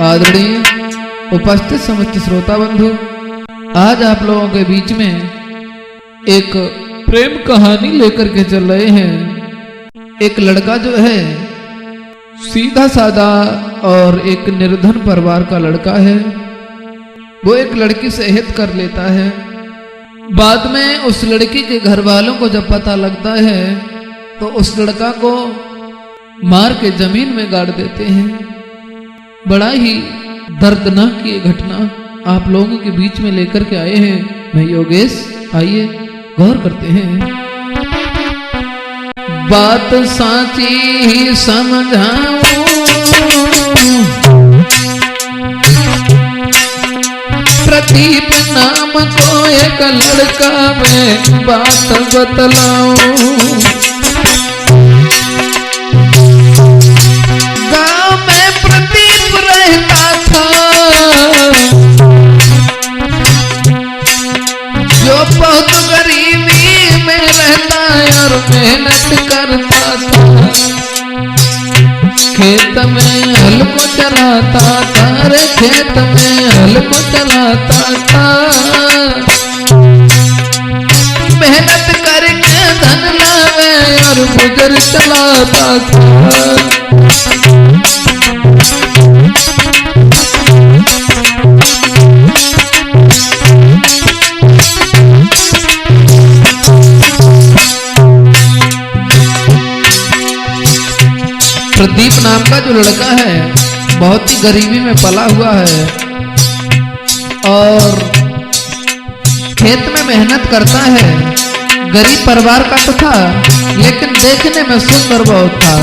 आदरणीय उपस्थित समस्त श्रोता बंधु, आज आप लोगों के बीच में एक प्रेम कहानी लेकर के चल रहे हैं। एक लड़का जो है सीधा साधा और एक निर्धन परिवार का लड़का है। वो एक लड़की से हित कर लेता है। बाद में उस लड़की के घर वालों को जब पता लगता है तो उस लड़का को मार के जमीन में गाड़ देते हैं। बड़ा ही दर्दनाक ये घटना आप लोगों के बीच में लेकर के आए हैं। मैं योगेश, आइए गौर करते हैं। बात साची ही समझाऊं, प्रदीप नाम को एक लड़का मैं बात बतलाऊं। गांव में प्रदीप रहता था, जो बहुत गरीबी में रहता और मेहनत करता था। खेत में हल को चलाता था, रे खेत में हल को चलाता था। मेहनत करके धन लावे और गुजर चलाता था। प्रदीप नाम का जो लड़का है बहुत ही गरीबी में पला हुआ है और खेत में मेहनत करता है। गरीब परिवार का तो था लेकिन देखने में सुंदर बहुत था।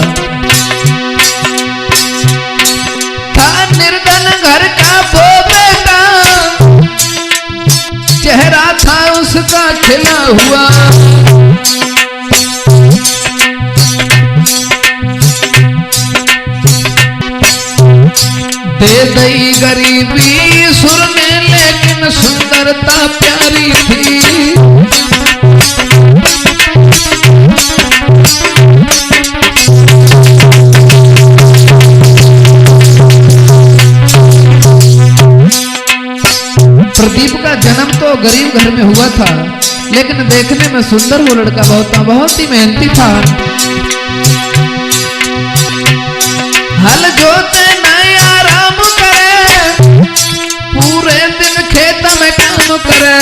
निर्धन घर का वो बेटा, चेहरा था उसका खिला हुआ। दे दई गरीबी सुर में लेकिन सुंदरता प्यारी थी। प्रदीप का जन्म तो गरीब घर में हुआ था लेकिन देखने में सुंदर वो लड़का बहुत ही मेहनती था। हल जोते आराम करे, पूरे दिन खेत में काम करे।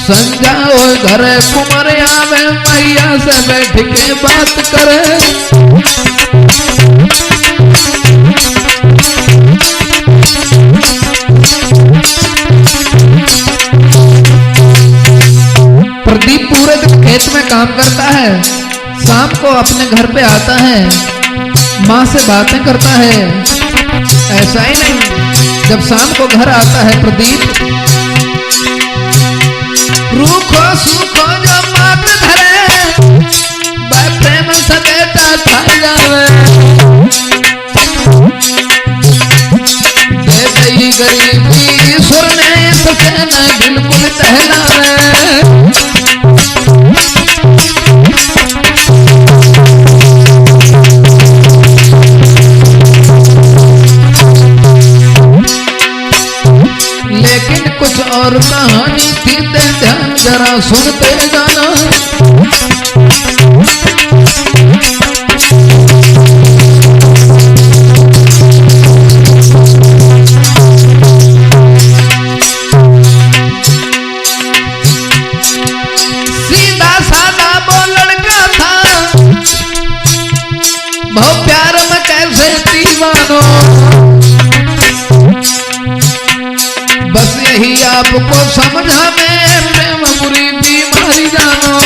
संजा हो घरे कुमर आवे, मैया से बैठ के बात करे। प्रदीप पूरे दिन खेत में काम करता है, शाम को अपने घर पे आता है, माँ से बातें करता है। ऐसा ही नहीं, जब शाम को घर आता है प्रदीप, रूखो सूखो जो मात धरे, वह प्रेम से बेटा खा जावे। दे दई गरीबी सुर ने सके न बिल्कुल टहलावे। कुछ और कहानी थी, ध्यान जरा सुनते जाना। सीधा साधा वो लड़का था, बहुत प्यार में कैसे दीवानो। बस यही आपको समझा में प्रेम बुरी बीमारी जानो।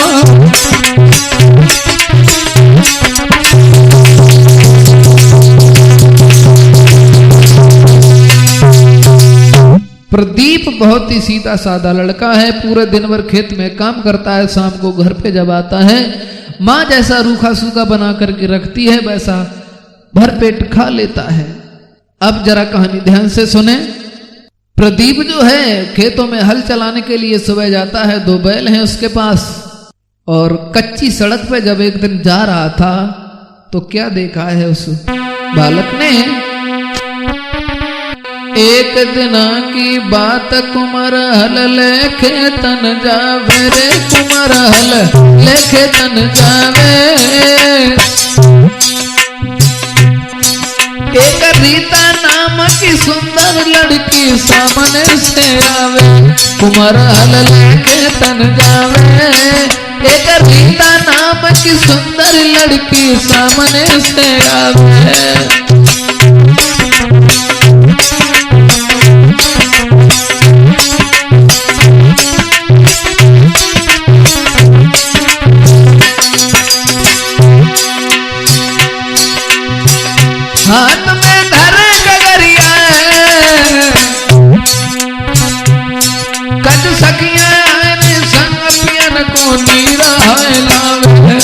प्रदीप बहुत ही सीधा साधा लड़का है। पूरे दिन भर खेत में काम करता है, शाम को घर पे जब आता है माँ जैसा रूखा सूखा बना करके रखती है वैसा भरपेट खा लेता है। अब जरा कहानी ध्यान से सुने। प्रदीप जो है खेतों में हल चलाने के लिए सुबह जाता है, 2 बैल हैं उसके पास, और कच्ची सड़क पे जब एक दिन जा रहा था तो क्या देखा है उस बालक ने? एक दिना की बात कुमर हल लेखे तन जावे रे, कुमर हल लेखे तन जावे। एक रीता नाम की सुंदर लड़की सामने से आवे, कुमर हल लेके तन जावे। एक रीता नाम की सुंदर लड़की सामने से आवे। हाथ में धर गगरिया कच सकिया संग पियन को नीरा लावे।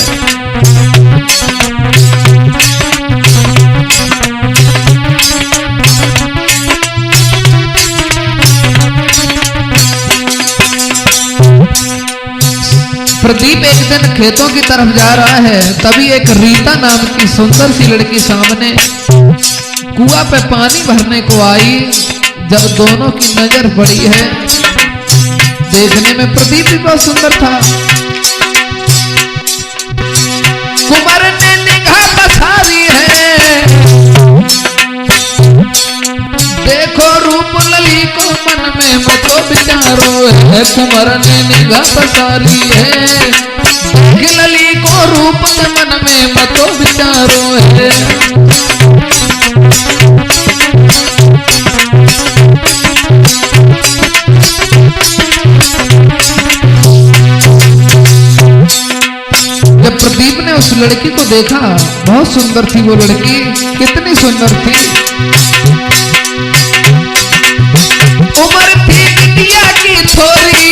प्रदीप एक दिन खेतों की तरफ जा रहा है, तभी एक रीता नाम की सुंदर सी लड़की सामने कुआं पे पानी भरने को आई। जब दोनों की नजर पड़ी है, देखने में प्रदीप भी बहुत सुंदर था। कुंवर ने निगाह बसारी है, देखो रूप लली को मन में मतो विचारो है। कुंवर ने निगाह बसारी है, देख लली को रूप मन में मतो विचारो है। जब प्रदीप ने उस लड़की को देखा, बहुत सुंदर थी वो लड़की। कितनी सुंदर थी! उम्र थी बिटिया की थोड़ी,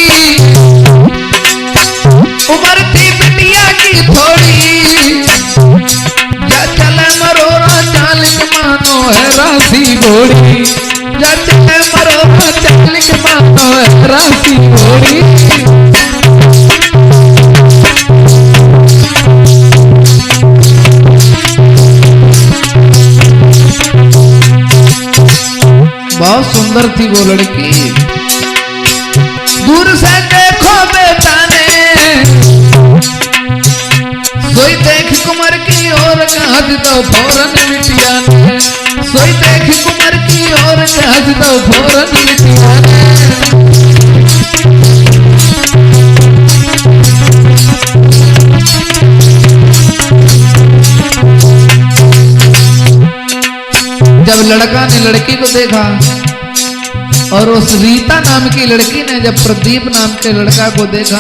उम्र थी बिटिया की थोड़ी। जा चले मरोरा चालिक मानो है राशि घोड़ी, जा चले मरोरा चालिक मानो है राशि घोड़ी। बहुत सुंदर थी वो लड़की। दूर से देखो बेटा ने, सोई देख कुंवर की ओर हज दो फौरन बिटिया ने, सोई देख कुंवर की ओर हज दो फौरन बिटिया ने। जब लड़का ने लड़की को देखा और उस रीता नाम की लड़की ने जब प्रदीप नाम के लड़का को देखा,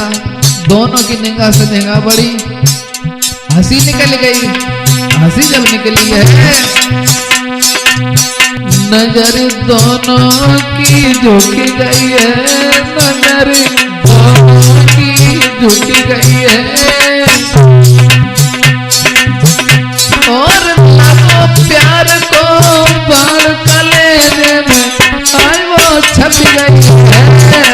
दोनों की निगाह से निगाह बड़ी, हंसी निकल गई। हंसी जब निकली है, नजर दोनों की झुकी गई है, नजर दोनों की झुकी गई है। और लगो प्यार को बाढ़ कलेजे में आज वो छप गई है।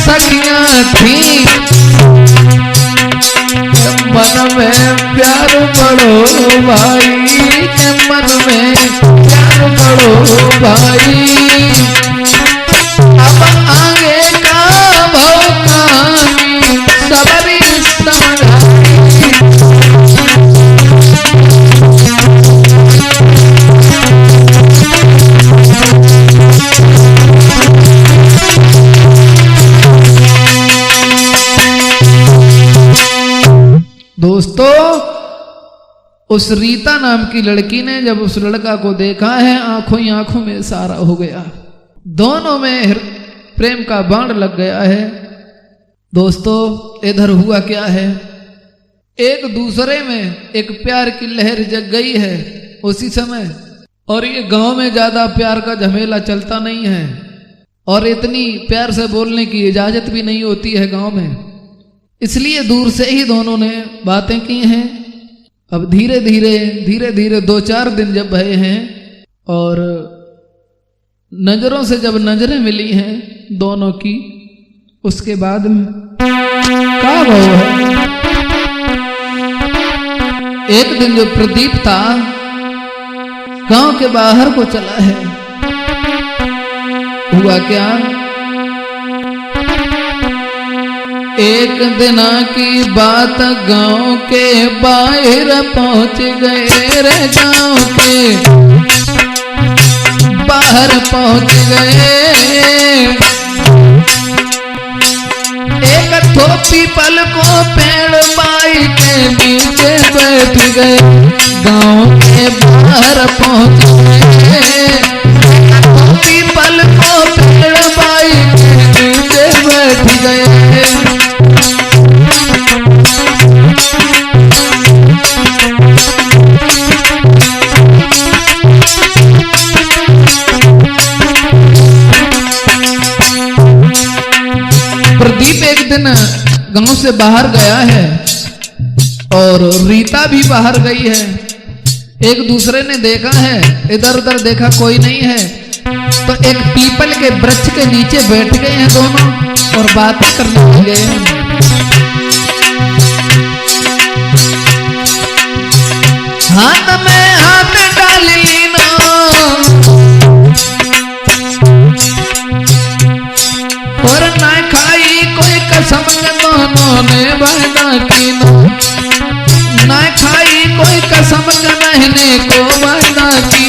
सखियां थी मन में प्यार बड़ो भाई, के मन में प्यार बड़ो भाई। अब आगे का भव कहानी सबरी समझाई। दोस्तों, उस रीता नाम की लड़की ने जब उस लड़का को देखा है, आंखों ही आंखों में सारा हो गया। दोनों में प्रेम का बाण लग गया है। दोस्तों इधर हुआ क्या है, एक दूसरे में एक प्यार की लहर जग गई है उसी समय। और ये गांव में ज्यादा प्यार का झमेला चलता नहीं है और इतनी प्यार से बोलने की इजाजत भी नहीं होती है गांव में, इसलिए दूर से ही दोनों ने बातें की हैं। अब धीरे धीरे 2-4 दिन जब भये हैं और नजरों से जब नजरें मिली हैं दोनों की, उसके बाद में क्या भाव है। एक दिन जो प्रदीप था गांव के बाहर को चला है। हुआ क्या, एक दिन की बात, गांव के बाहर पहुंच गए रे, गांव के बाहर पहुंच गए। एक थो पीपल को पेड़ बाई के नीचे बैठ गए, गांव के बाहर पहुंच गए। पीपल को पेड़ बाई के नीचे बैठ गए। प्रदीप एक दिन गांव से बाहर गया है और रीता भी बाहर गई है। एक दूसरे ने देखा है, इधर उधर देखा कोई नहीं है, तो एक पीपल के वृक्ष के नीचे बैठ गए हैं दोनों और बातें करने लगे। हाथ में हाथ डाल लीना, और ना खाई कोई कसम, दोनों ने वादा की ना खाई कोई कसम, रहने को वादा की।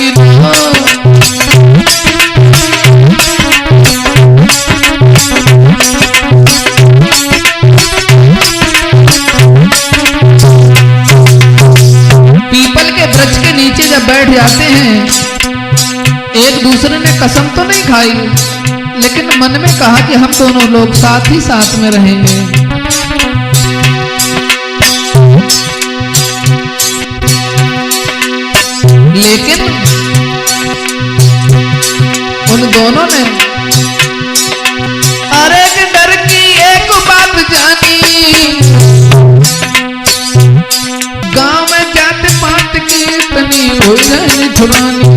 पीपल के वृक्ष के नीचे जब बैठ जाते हैं, एक दूसरे ने कसम तो नहीं खाई, लेकिन मन में कहा कि हम दोनों लोग साथ ही साथ में रहेंगे। लेकिन उन दोनों ने अरे डर की एक बात जानी, गांव में जात पात की इतनी हो जाए छुड़ानी,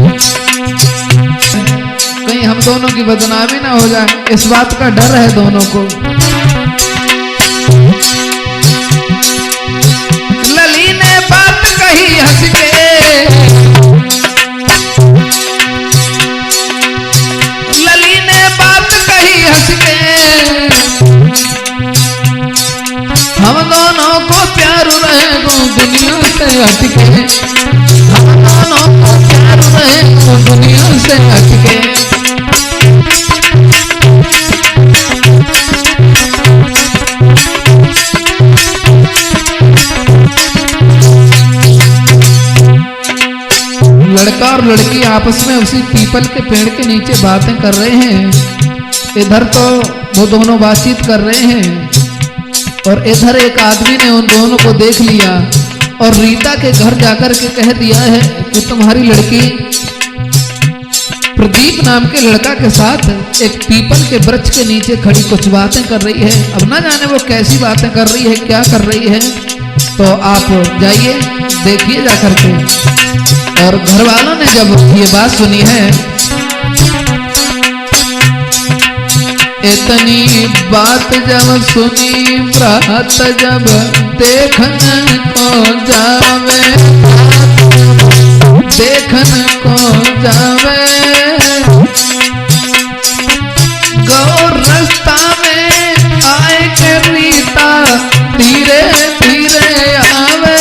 कहीं हम दोनों की बदनामी ना हो जाए, इस बात का डर है दोनों को। लली ने बात कही हंस के, लली ने बात कही हंस के, हम दोनों को प्यार रहेगो दुनिया से हटके, हम दोनों को प्यार रहेगो दुनिया से हटके। लड़का और लड़की आपस में उसी पीपल के पेड़ के नीचे बातें कर रहे हैं। इधर तो वो दोनों बातचीत कर रहे हैं और इधर एक आदमी ने उन दोनों को देख लिया और रीता के घर जाकर के कह दिया है कि तुम्हारी लड़की प्रदीप नाम के लड़का के साथ एक पीपल के वृक्ष के नीचे खड़ी कुछ बातें कर रही है। अब ना जाने वो कैसी बातें कर रही है, क्या कर रही है, तो आप जाइए देखिए जाकर के। और घर वालों ने जब ये बात सुनी है, इतनी बात जब सुनी, रात जब देखने को जावे, देखने को जावे, गौर रास्ता में आए के रीता धीरे धीरे आवे।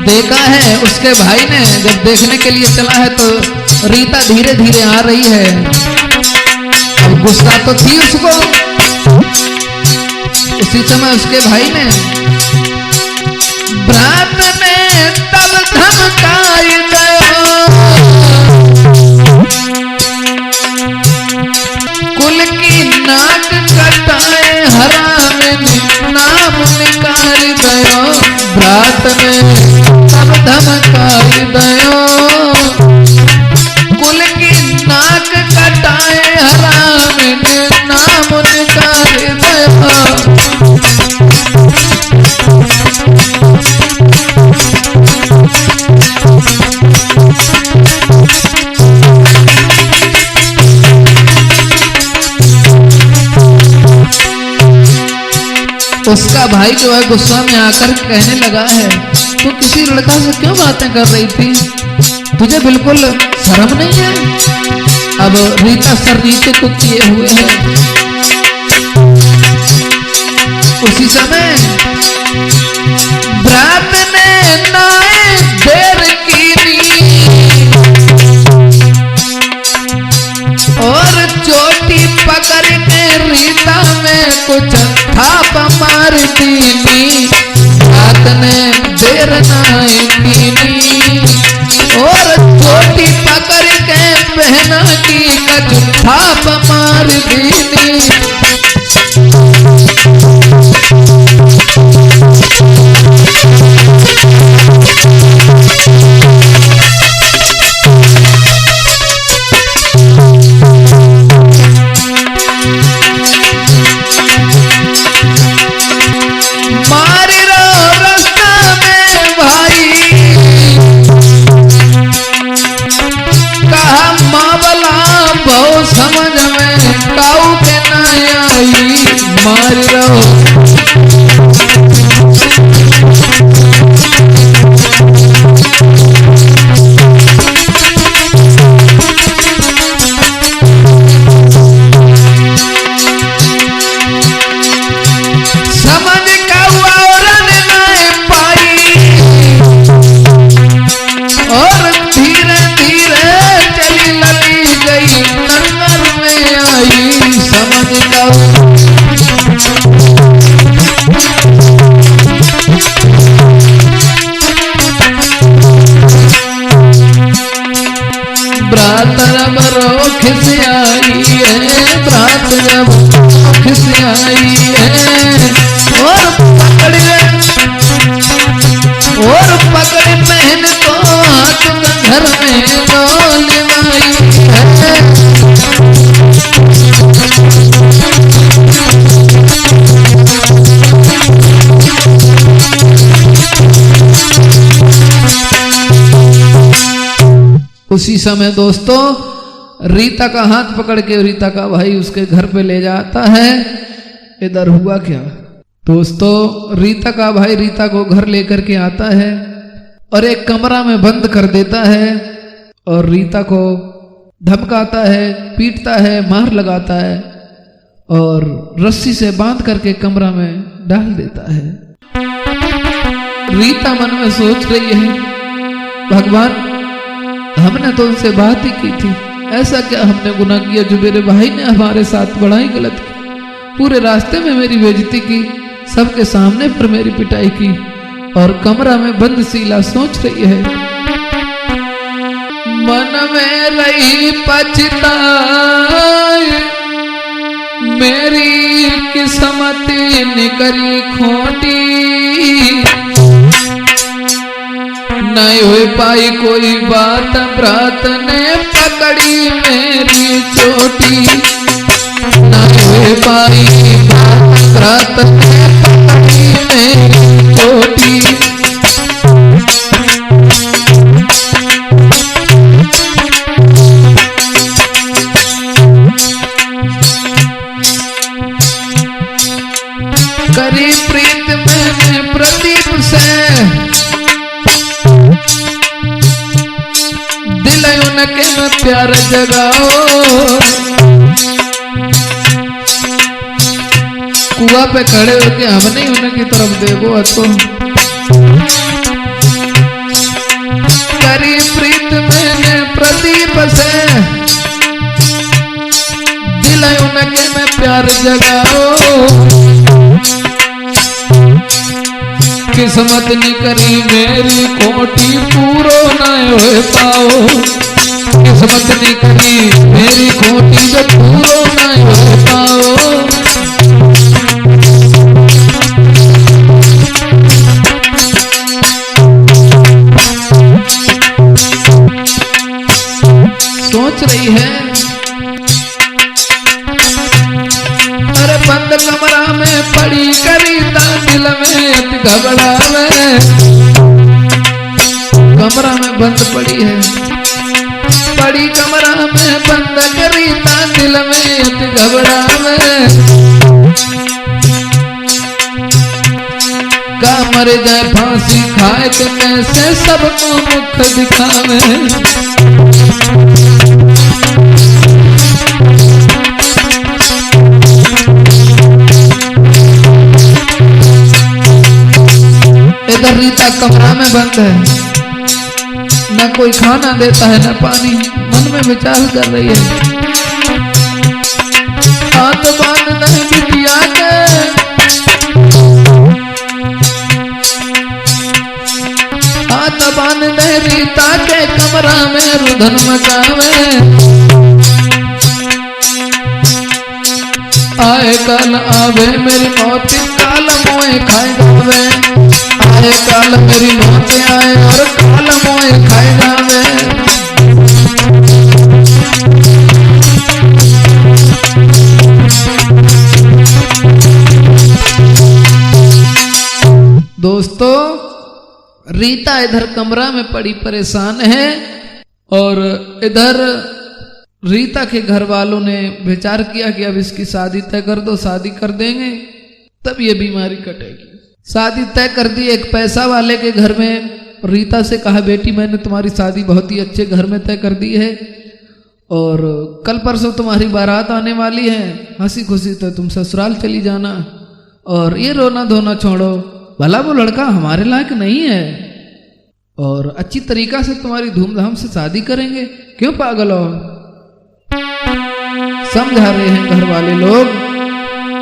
देखा है उसके भाई ने, जब देखने के लिए चला है तो रीता धीरे धीरे आ रही है। अब गुस्सा तो थी उसको। उसी समय उसके भाई ने भ्रात ने तब धमकाई दयो, कुल की नाक कटाए हराम नाम निकाल दयो। भ्रात ने तब धमकाई दयो, कुल की नाक कटाए हराम नाम निकाल दयो। उसका भाई जो है गुस्सा में आकर कहने लगा है, तू किसी लड़का से क्यों बातें कर रही थी, तुझे बिल्कुल शर्म नहीं है। अब रीता सर नीचे को किए हुए है। उसी समय भ्रात ने नाए देर कीनी और चोटी पकड़ के रीता में कुछ थाप मार दीनी। भ्रात ने देर नाए कीनी और चोटी पकड़ के पहना की कुछ थाप मार दीनी। समझ में काऊ के ना आई मार रहो। समझ काऊ औरन ना पाई और धीरे धीरे चली लली गई नंगर में आई। समझ काऊ भ्रात जब रो खिसियाई है, भ्रात जब खिसियाई है और पकड़ पहन को हाथ घर में डोलवाई है। उसी समय दोस्तों रीता का हाथ पकड़ के रीता का भाई उसके घर पे ले जाता है। इधर हुआ क्या दोस्तों, रीता का भाई रीता को घर लेकर के आता है और एक कमरा में बंद कर देता है और रीता को धमकाता है, पीटता है, मार लगाता है और रस्सी से बांध करके कमरा में डाल देता है। रीता मन में सोच रही है, भगवान हमने तो उनसे बात ही की थी, ऐसा क्या हमने गुनाह किया जो मेरे भाई ने हमारे साथ बड़ा ही गलत किया। पूरे रास्ते में मेरी बेइज्जती की, सबके सामने पर मेरी पिटाई की और कमरा में बंद शीला सोच रही है। मन में रही पछताई, मेरी किस्मत निकली खोटी, नहीं हो पाई कोई बात, भ्रात ने पकड़ी मेरी चोटी, नहीं हो पाई बात, भ्रात ने पकड़ी मेरी चोटी। करी प्रीत मैंने प्रदीप से, दिल उनके में प्यार जगाओ, कुआ पे खड़े होके हमने उनकी तरफ देखो तो करी प्रीत मैंने प्रदीप से, दिल पहले उनके में प्यार जगाओ, किस्मत निकरी मेरी कोटी पूरो न हो पाओ, किस्मत निकरी मेरी कोटी जो पूरो न हो पाओ। सोच रही है अरे बंद कमरा में पड़ी करीता दिल में अति घबरावे, कमरा में बंद पड़ी है, पड़ी कमरा में बंद करीता दिल में अति घबरावे, का मर जाए फांसी खाए के कैसे सबको मुख दिखावे। इधर रीता कमरा में बंद है, न कोई खाना देता है न पानी, मन में विचार कर रही है। हाथ बांध नहीं बिटिया के, हाथ बांध नहीं रीता के कमरा में रुधन मचावे, आए कल आवे मेरी मौत काल मोए खाए जावे, आए काल मेरी मौत आए और काल मोए खाए जावे। दोस्तों रीता इधर कमरा में पड़ी परेशान है और इधर रीता के घर वालों ने विचार किया कि अब इसकी शादी तय कर दो, शादी कर देंगे तब ये बीमारी कटेगी। शादी तय कर दी एक पैसा वाले के घर में। रीता से कहा बेटी मैंने तुम्हारी शादी बहुत ही अच्छे घर में तय कर दी है और कल परसों तुम्हारी बारात आने वाली है, हंसी खुशी तो तुम ससुराल चली जाना और ये रोना धोना छोड़ो, भला वो लड़का हमारे लायक नहीं है और अच्छी तरीका से तुम्हारी धूमधाम से शादी करेंगे, क्यों पागल हो। समझा रहे हैं घर वाले लोग।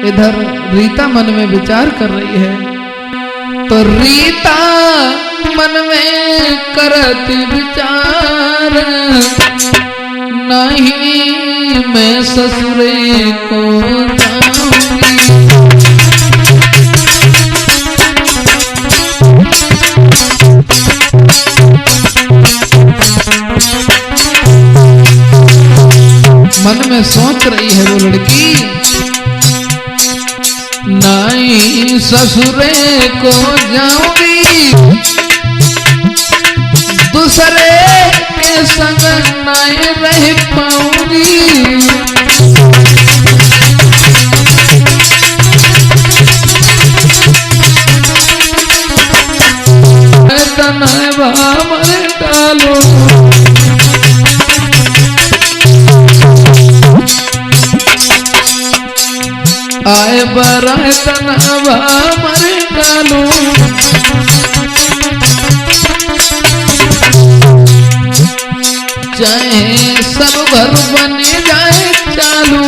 इधर रीता मन में विचार कर रही है तो रीता मन में करती विचार, नहीं मैं ससुरे को जाऊंगी, मन में सोच रही है वो लड़की, नहीं ससुरे को जाऊंगी, दूसरे के संग नहीं रह पाऊंगी, तनवा मर डालो, आए बराए तनवा मर डालो, चाहे सब घर बन जाए चालू,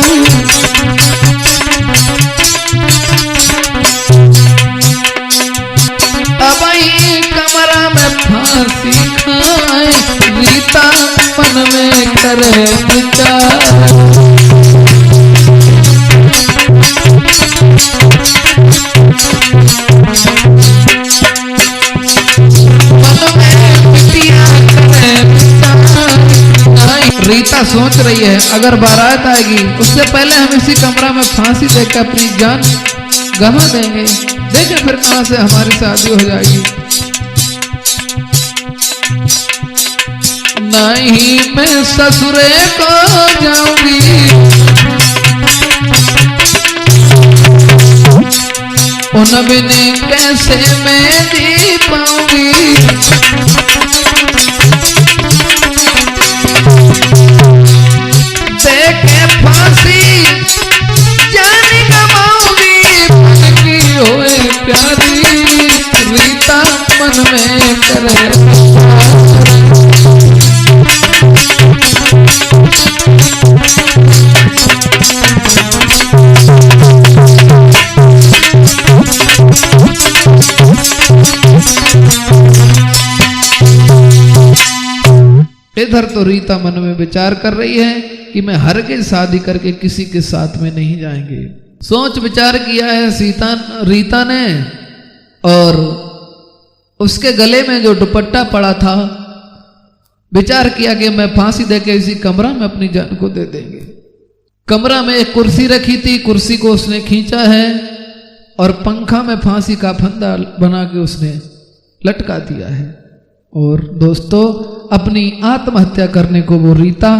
अब ही कमरा में फांसी खाए, रीता मन में करे विचार, रीता सोच रही है अगर बारात आएगी उससे पहले हम इसी कमरा में फांसी देकर अपनी जान गंवा देंगे, देखें फिर कहां से हमारी शादी हो जाएगी। नहीं मैं ससुरे को जाऊंगी, उन बिना कैसे मैं जी पाऊंगी, देखे फांसी जान गवाऊंगी, मन की होए प्यारी, रीता मन में करे इधर तो रीता मन में विचार कर रही है कि मैं हरगिज़ शादी करके किसी के साथ में नहीं जाएंगे। सोच विचार किया है रीता ने, और उसके गले में जो दुपट्टा पड़ा था, विचार किया कि मैं फांसी देके इसी कमरा में अपनी जान को दे देंगे। कमरा में एक कुर्सी रखी थी, कुर्सी को उसने खींचा है और पंखा में फांसी का फंदा बना के उसने लटका दिया है। और दोस्तों, अपनी आत्महत्या करने को वो रीता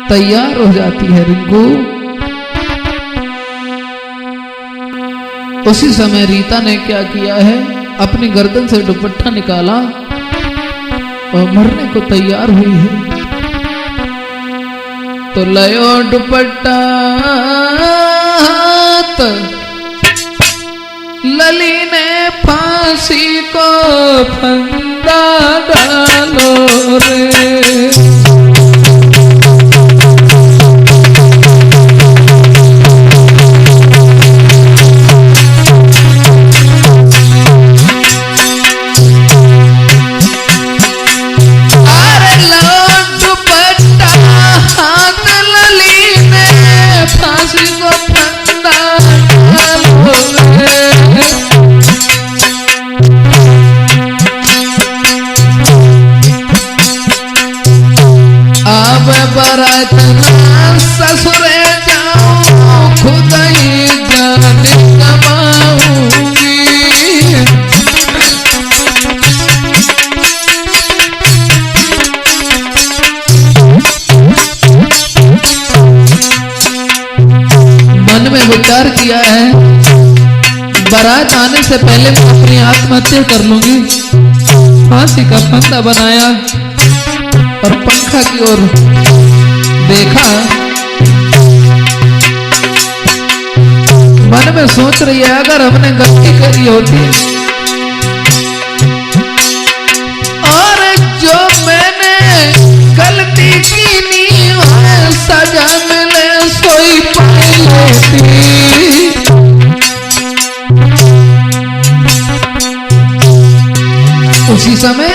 तैयार हो जाती है रिंकू। उसी समय रीता ने क्या किया है, अपनी गर्दन से दुपट्टा निकाला और मरने को तैयार हुई है। तो लयो दुपट्टा लली ने फांसी को फंदा डालो रे। ससुरे जाऊं खुद ही जान कमाऊंगी। मन में विचार किया है, बारात आने से पहले मैं अपनी आत्महत्या कर लूंगी। फांसी का फंदा बनाया और पंखा की ओर देखा। मन में सोच रही है, अगर हमने गलती करी होती और जो मैंने गलती की नहीं सजा मिले सोई पाई लेती। उसी समय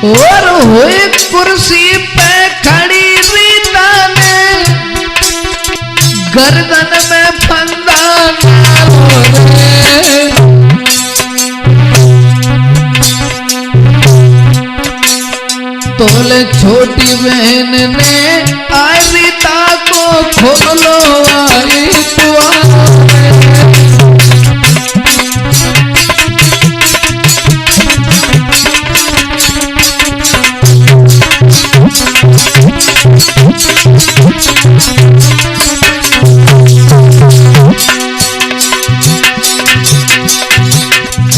और हुए कुर्सी पे खड़ी रीता ने गर्दन में फंदा तोले छोटी बहन ने आई रीता को खोलो आई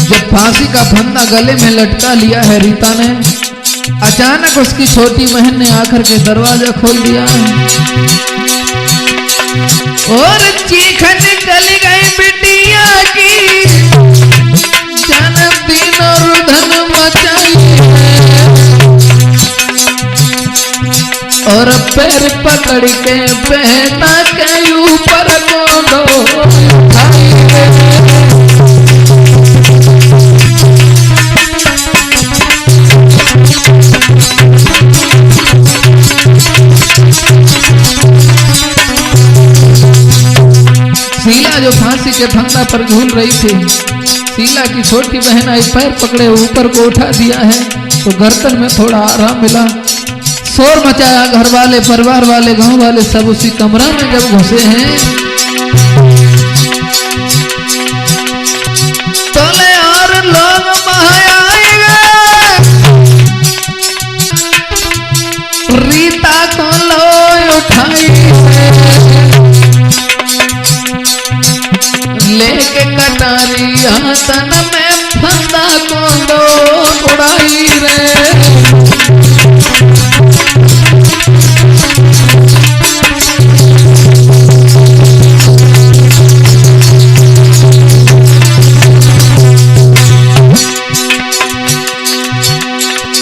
जब फांसी का फंदा गले में लटका लिया है रीता ने, अचानक उसकी छोटी बहन ने आकर के दरवाजा खोल दिया और चीखन निकल गई बिटिया की, जन्मदिन और धन मचाई और पैर पकड़ के बहना के ऊपर गोंदो शीला जो फांसी के फंदा पर झूल रही थी, शीला की छोटी बहन आई, पैर पकड़े ऊपर को उठा दिया है तो गर्दन में थोड़ा आराम मिला। शोर मचाया, घर वाले, परिवार वाले, गांव वाले सब उसी कमरा में जब घुसे हैं तोले और लोग रीता को लो उठाई लेके कटारी हाथन में फंदा को दो उड़ाई रे।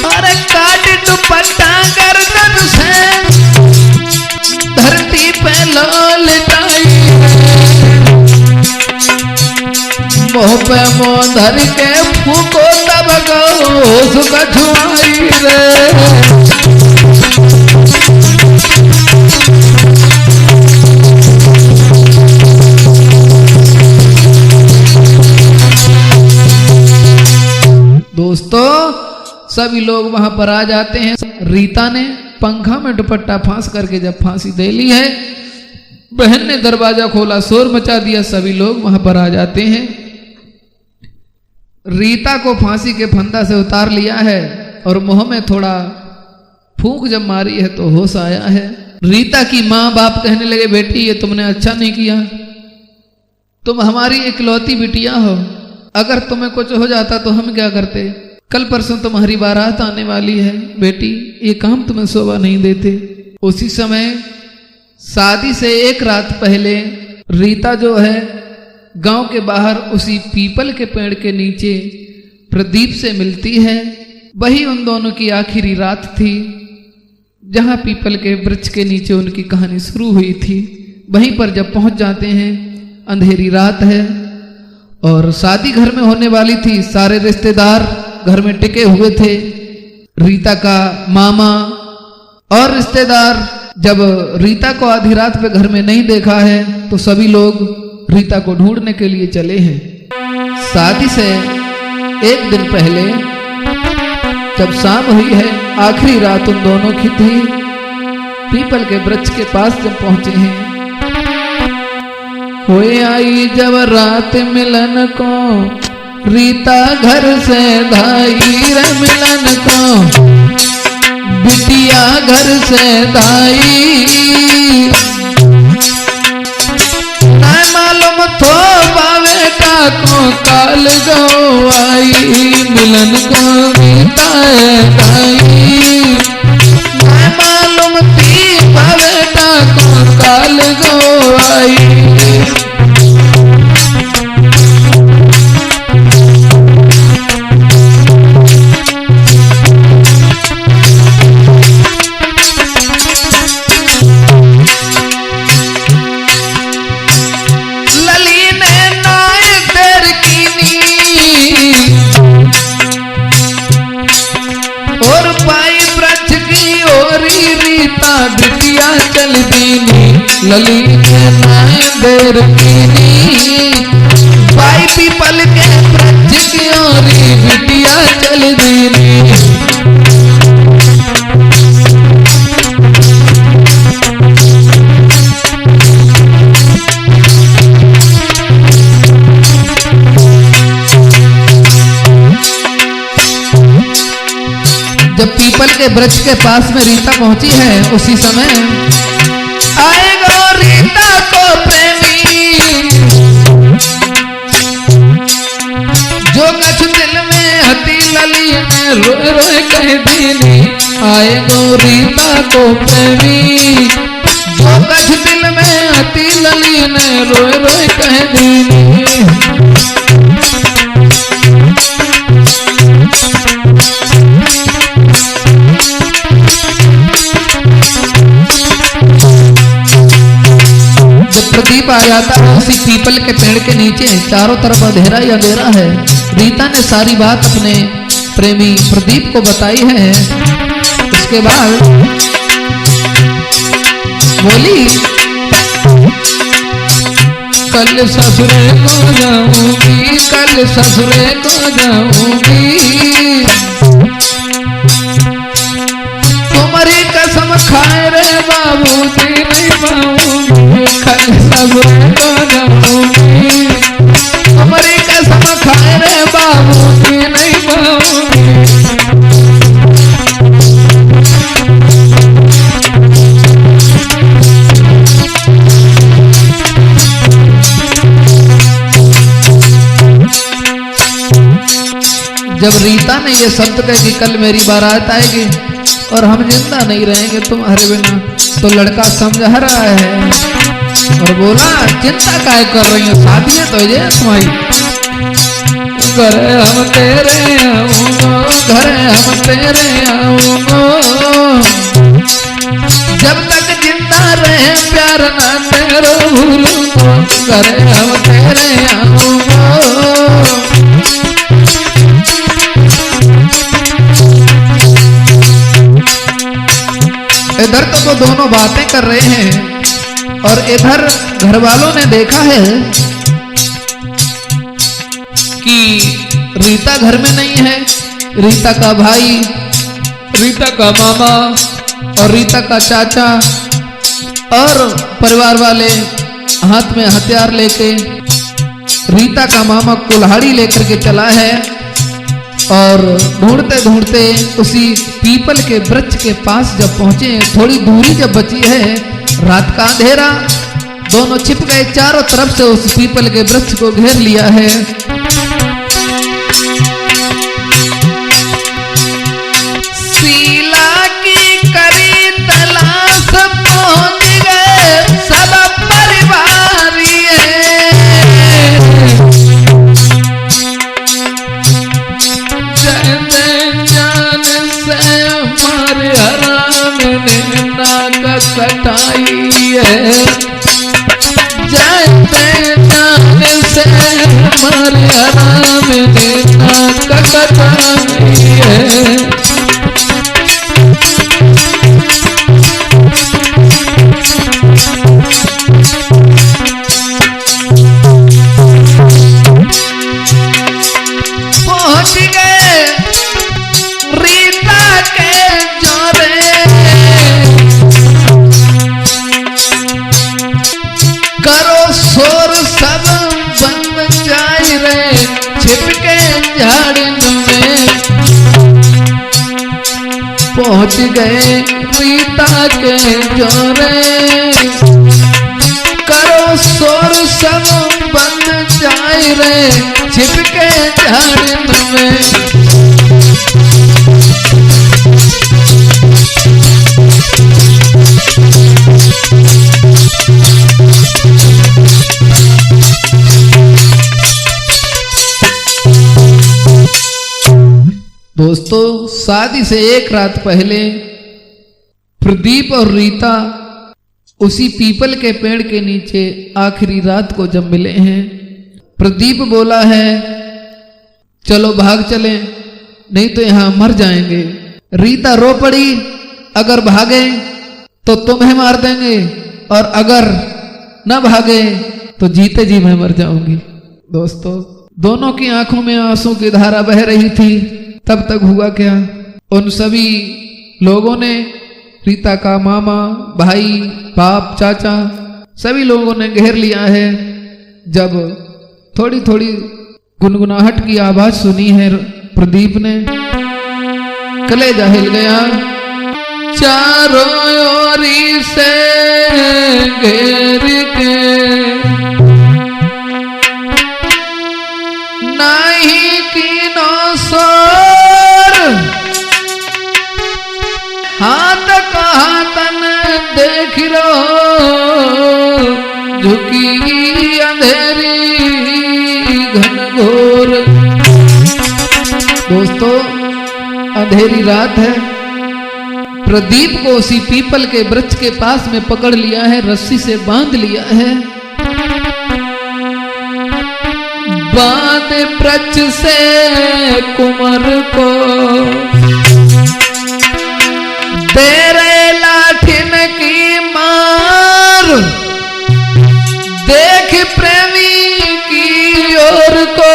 अरे काट दुपट्टा गर्दन से धरती पे लो लिटाई मोह पे मोह धर के फूको तब गो कछुआई रे। दोस्तों सभी लोग वहां पर आ जाते हैं। रीता ने पंखा में दुपट्टा फांस करके जब फांसी दे ली है, बहन ने दरवाजा खोला, शोर मचा दिया, सभी लोग वहां पर आ जाते हैं। रीता को फांसी के फंदा से उतार लिया है और मुंह में थोड़ा फूंक जब मारी है तो होश आया है। रीता की माँ बाप कहने लगे, बेटी ये तुमने अच्छा नहीं किया, तुम हमारी इकलौती बिटिया हो, अगर तुम्हें कुछ हो जाता तो हम क्या करते, कल परसों तुम्हारी बारात आने वाली है, बेटी ये काम तुम्हें शोभा नहीं देते। उसी समय शादी से एक रात पहले रीता जो है गांव के बाहर उसी पीपल के पेड़ के नीचे प्रदीप से मिलती है। वही उन दोनों की आखिरी रात थी जहां पीपल के वृक्ष के नीचे उनकी कहानी शुरू हुई थी। वहीं पर जब पहुंच जाते हैं, अंधेरी रात है और शादी घर में होने वाली थी। सारे रिश्तेदार घर में टिके हुए थे। रीता का मामा और रिश्तेदार जब रीता को आधी रात पे घर में नहीं देखा है तो सभी लोग रीता को ढूंढने के लिए चले हैं। शादी से एक दिन पहले जब शाम हुई है, आखिरी रात उन दोनों की थी, पीपल के वृक्ष के पास जब पहुंचे हैं, होए आई जब रात मिलन को, रीता घर से धाई रे मिलन को, बिटिया घर से धाई, ना मालूम थो बावेटा को काल गो आई, मिलन को रीता धाई, ना मालूम थी बावेटा को काल गो आई। बिटिया चल दीनी लली के नाय देर कीनी, पाई पीपल के वृक्ष की ओरी बिटिया चल दीनी। जब पीपल के वृक्ष के पास में रीता पहुंची है, उसी समय आएगा रीता को प्रेमी, जो कछ दिल में हती लली में रोए रोए कह दीनी, आएगा रीता को प्रेमी, जो कछ दिल में हती लली में रोए रोए कह दीनी। प्रदीप आ जाता है उसी पीपल के पेड़ के नीचे, चारों तरफ अंधेरा ही अंधेरा है। रीता ने सारी बात अपने प्रेमी प्रदीप को बताई है। उसके बाद बोली, कल ससुरे को जाऊंगी, कल ससुरे को जाऊंगी, तुम्हारी कसम खाए रे बाबूजी नहीं पाऊंगी, कल ससुरे को जाऊंगी, तुम्हारी कसम खाए रे बाबूजी नहीं पाऊंगी। जब रीता ने ये शब्द कहे कि कल मेरी बारात आएगी और हम जिंदा नहीं रहेंगे तुम्हारे बिना, तो लड़का समझ रहा है और बोला, चिंता काहे कर रही हो, शादी है तो ये तुम्हारी, घरे हम तेरे आऊंगो, घरे हम तेरे आऊंगो, जब तक जिंदा रहे प्यार ना तेरो भूलूंगो, घरे हम तेरे आऊंगो। दोनों बातें कर रहे हैं और इधर घर वालों ने देखा है कि रीता घर में नहीं है। रीता का भाई, रीता का मामा और रीता का चाचा और परिवार वाले हाथ में हथियार लेके रीता का मामा कुल्हाड़ी लेकर के चला है और ढूंढते ढूंढते उसी पीपल के वृक्ष के पास जब पहुंचे, थोड़ी दूरी जब बची है, रात का अंधेरा, दोनों छिप गए। चारों तरफ से उस पीपल के वृक्ष को घेर लिया है। शीला की करी तलाश पहुंच गए सब परिवार ये। जान से हमारे हराम ने नाक कटाई है। जाते जान से हमारे हराम ने नाक कटाई है। पहुंच गए रीता के जोरे, करो शोर सब बंद जाए रे, छिपके झाड़ियों में। पहुंच गए रीता के जोरे, करो शोर सब बंद जाए रे, छिपके झाड़ियों में। दोस्तों, शादी से एक रात पहले प्रदीप और रीता उसी पीपल के पेड़ के नीचे आखिरी रात को जब मिले हैं, प्रदीप बोला है चलो भाग चलें, नहीं तो यहां मर जाएंगे। रीता रो पड़ी, अगर भागे तो तुम्हें मार देंगे और अगर न भागे तो जीते जी मैं मर जाऊंगी। दोस्तों, दोनों की आंखों में आंसू की धारा बह रही थी। तब तक हुआ क्या, उन सभी लोगों ने, रीता का मामा, भाई, बाप, चाचा, सभी लोगों ने घेर लिया है। जब थोड़ी थोड़ी गुनगुनाहट की आवाज सुनी है प्रदीप ने, कलेजा हिल गया। चारों ओरी से घेर के नहीं कीनो सोर, हाथ का हाथन देख रो, झुकी अंधेरी घनघोर। दोस्तों, अंधेरी रात है। प्रदीप को उसी पीपल के वृक्ष के पास में पकड़ लिया है, रस्सी से बांध लिया है। बांध वृक्ष से कुंवर को, तेरे लाठिन की मार, देख प्रेमी की ओर को,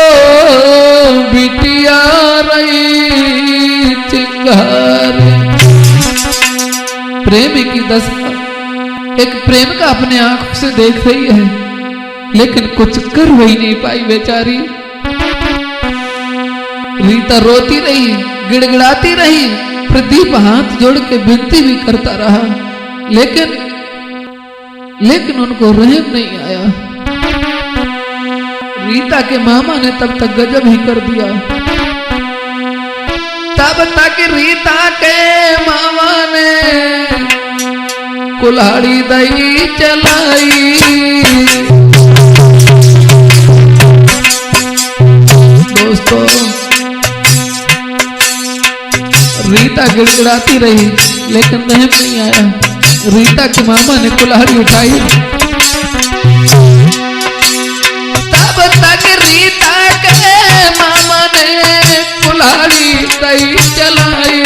बिटिया रही चिंगार। प्रेमी की दशा एक प्रेमिका अपने आंखों से देख रही है, लेकिन कुछ कर वही नहीं पाई बेचारी। रीता रोती रही, गिड़गिड़ाती रही। प्रदीप हाथ जोड़ के विनती भी करता रहा, लेकिन उनको रहम नहीं आया। रीता के मामा ने तब तक गजब ही कर दिया। तब तक रीता के मामा ने कुल्हाड़ी दई चलाई। दोस्तों, रीता गिड़गिड़ाती रही, लेकिन रहम नहीं आया। रीता के मामा ने कुल्हाड़ी उठाई। तब तक रीता के मामा ने कुल्हाड़ी दई चलाई।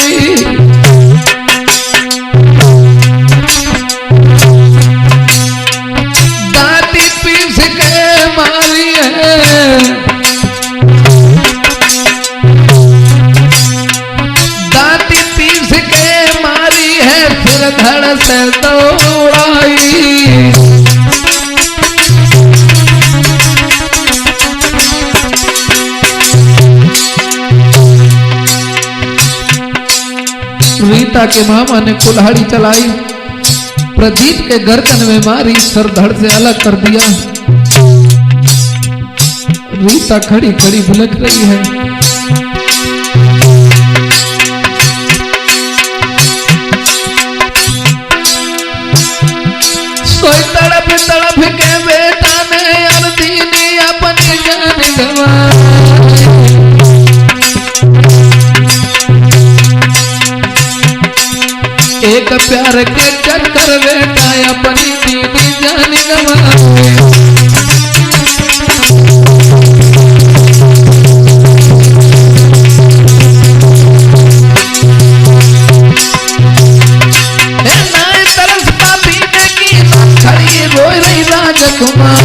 रीता के मामा ने कुल्हाड़ी चलाई, प्रदीप के गर्दन में मारी, सर धड़ से अलग कर दिया। रीता खड़ी खड़ी भुलक रही है। सोई तड़प तड़प के बेटा ने अर्दी ने अपनी जान गंवाई। एक प्यार के चक्कर बेटा अपनी दीदी जान गंवाई। रोई रही राजकुमार,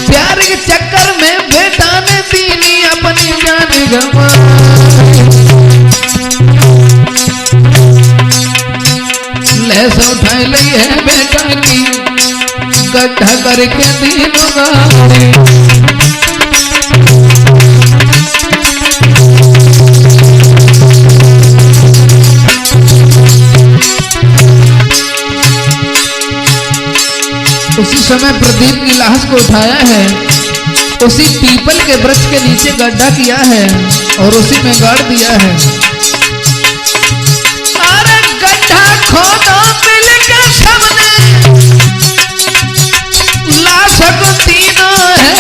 प्यार के चक्कर में बेटा ने दीनी अपनी जान गंवाई। लहस उठाई ली है बेटा की, गड्ढा करके दीनों गाड़ी। उसी समय प्रदीप की लाश को उठाया है, उसी पीपल के वृक्ष के नीचे गड्ढा किया है और उसी में गाड़ दिया है। अरे गड्ढा खोदो मिलके सबने, लाश को तीनों है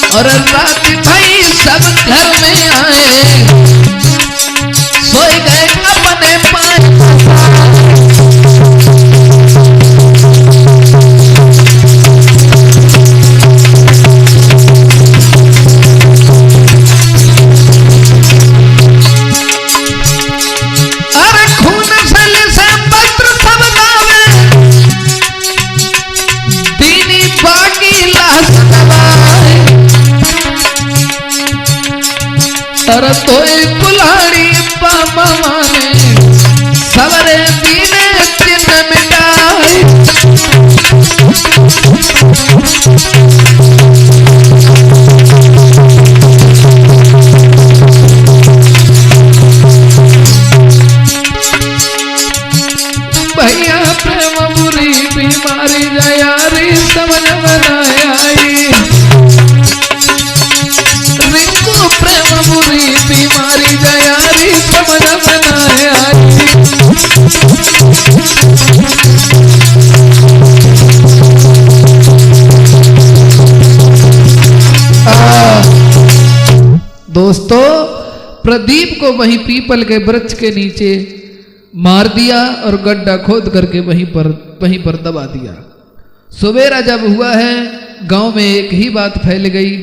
और रात भाई सब घर में आए, सोए गए अपने पास। अरे खून से पत्र सब गावे, दीनी बाकी लाश दबाए। अरे तोय कुल्हाड़ी पापा माने, सवरे दीने चिन्ह मिटाई। भैया प्रेम बुरी बीमारी जयारी समझ बनाया आई। रिंकू प्रेम बुरी बीमारी जयारी समझ बनाया आई। दोस्तों, प्रदीप को वहीं पीपल के वृक्ष के नीचे मार दिया और गड्ढा खोद करके वहीं पर दबा दिया। सवेरा जब हुआ है, गांव में एक ही बात फैल गई,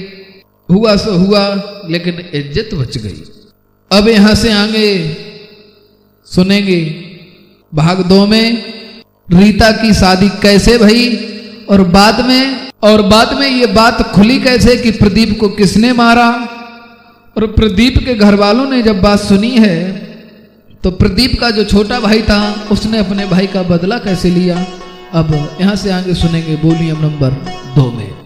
हुआ सो हुआ लेकिन इज्जत बच गई। अब यहां से आगे सुनेंगे भाग 2 में रीता की शादी कैसे भई और बाद में ये बात खुली कैसे कि प्रदीप को किसने मारा। और प्रदीप के घर वालों ने जब बात सुनी है तो प्रदीप का जो छोटा भाई था उसने अपने भाई का बदला कैसे लिया, अब यहां से आगे सुनेंगे वॉल्यूम नंबर 2 में।